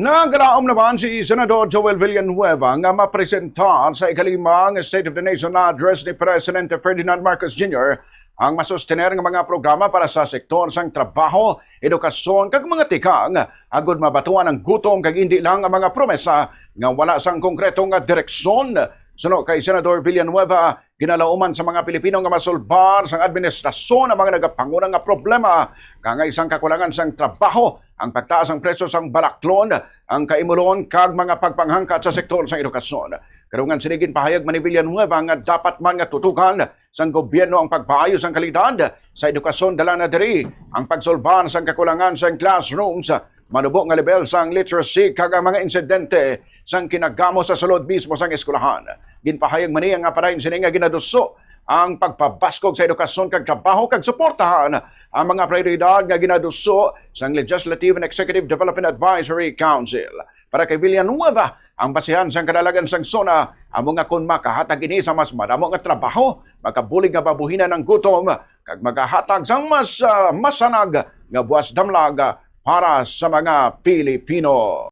Nagalaom naman si Senador Joel Villanueva nga mapresentar sa ikalimang State of the Nation Address ni Presidente Ferdinand Marcos Jr. ang masustener nga mga programa para sa sektor sang trabaho, edukasyon kag mga tikang agud mabatuan ang gutom kag hindi lang ang mga promesa nga wala sang konkreto nga direksyon. Suno kay Senador Villanueva, ginalauman sa mga Pilipino nga masulbar sang administrasyon ang mga nagapangunang nga problema kang isang kakulangan sang trabaho, ang pagtaas ang presyo sang balaklon, ang kaimulon kag mga pagpanghangkat sa sektor sa edukasyon. Karungan sinigin pahayag man ni Villanueva nga dapat man nga tutukan sang gobyerno ang pagpaayos ang kalidad sa edukasyon dala na diri ang pagsolban sang kakulangan sang classrooms, manubo nga level sang literacy kag ang mga insidente sang kinagamo sa sulod mismo sang eskwelahan. Ginpahayag man niya nga parayon sini nga ginaduso ang pagpabaskog sa edukasyon kag trabaho kag suportahan ang mga prioridad nga ginaduso sang Legislative and Executive Development Advisory Council. Para kay Villanueva, ang basihan sang kadalagan sang SONA amo nga kun makahatag ini sa mas madamo nga trabaho, makabulig nga babuhinan ng gutom kag magahatag sang mas masanag nga buwas damlag para sa mga Pilipino.